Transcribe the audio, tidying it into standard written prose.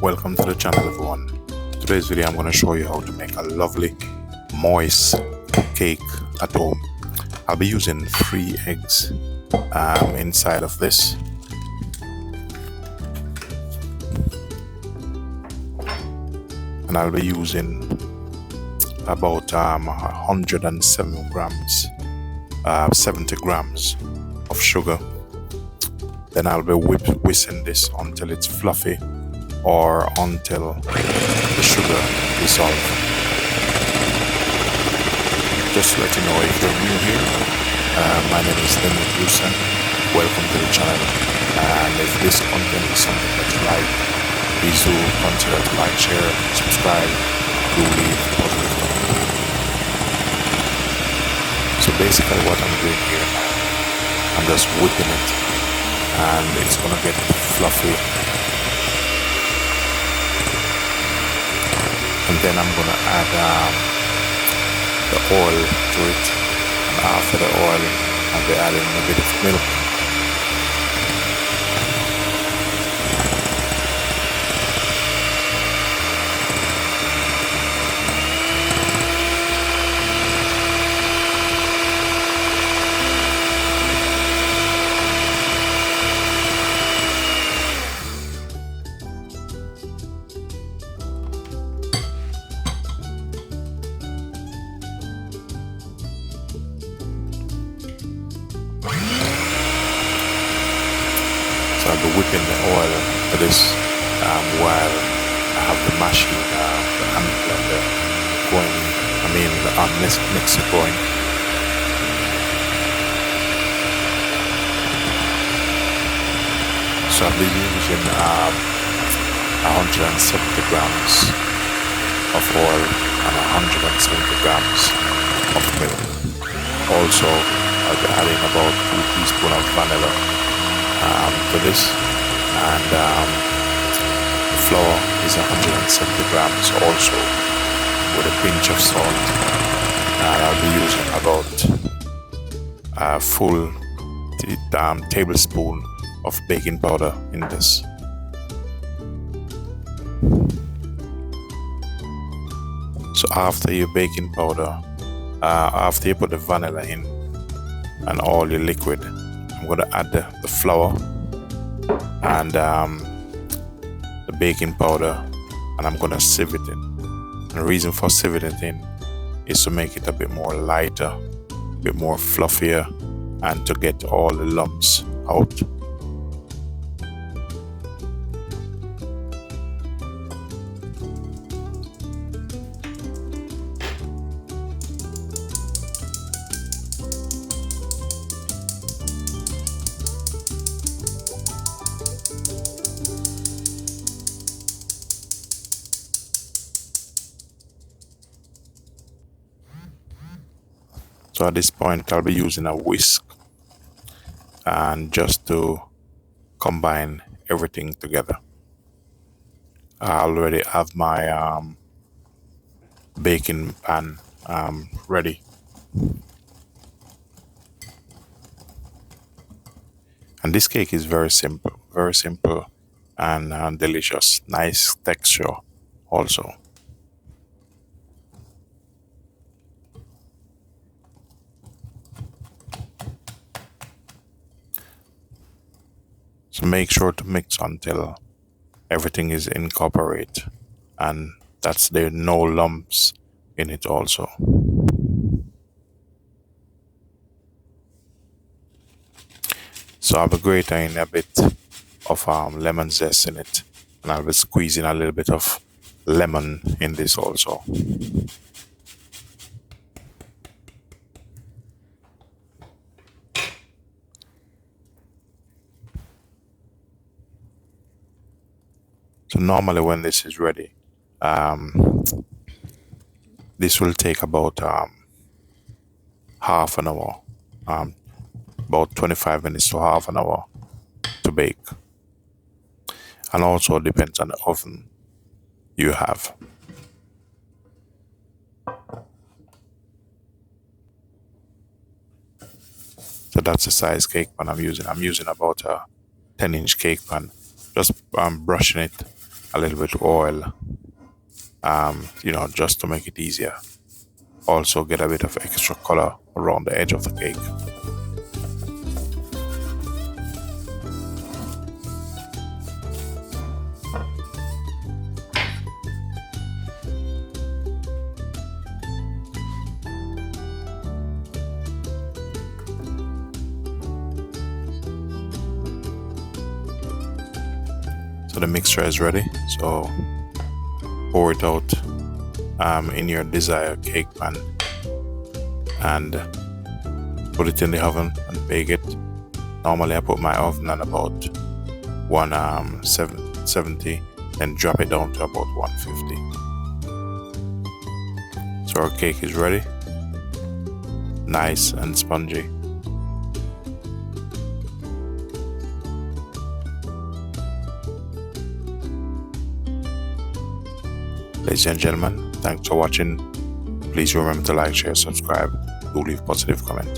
Welcome to the channel, everyone. Today's video I'm going to show you how to make a lovely moist cake at home. I'll be using 3 eggs inside of this. And I'll be using about 107 grams 70 grams of sugar. Then I'll be whisking this until it's fluffy or until the sugar dissolves. Just to let you know, if you're new here, my name is LINDEN HOUSTON. Welcome to the channel, and if this content is something that you like, please do consider to like, share, subscribe, do leave a positive comment. So basically what I'm doing here now, I'm just whipping it and it's gonna get fluffy, and then I'm gonna add the oil to it, and after the oil I'll be adding a bit of milk. So I'll be whipping the oil for this while I have the machine, the hand blender going, the mixer going. So I'll be using 170 grams of oil and 170 grams of milk. Also, I'll be adding about 2 teaspoons of vanilla for this, and the flour is 170 grams also, with a pinch of salt, and I'll be using about a full tablespoon of baking powder in this. So after your baking powder, after you put the vanilla in and all your liquid, I'm going to add the flour and the baking powder, and I'm going to sieve it in. And the reason for sieving it in is to make it a bit more lighter, a bit more fluffier, and to get all the lumps out. So at this point I'll be using a whisk, and just to combine everything together. I already have my baking pan ready. And this cake is very simple and delicious. Nice texture also. So make sure to mix until everything is incorporated, and that's there no lumps in it also. So I'll be grating a bit of lemon zest in it, and I'll be squeezing a little bit of lemon in this also. So normally when this is ready, this will take about half an hour, about 25 minutes to half an hour to bake. And also depends on the oven you have. So that's the size cake pan I'm using. I'm using about a 10-inch cake pan. Just brushing it a little bit of oil, just to make it easier. Also get a bit of extra color around the edge of the cake. So the mixture is ready, so pour it out in your desired cake pan and put it in the oven and bake it. Normally I put my oven at about 170, then drop it down to about 150. So our cake is ready, nice and spongy. Ladies and gentlemen, thanks for watching. Please remember to like, share, subscribe. Do leave a positive comment.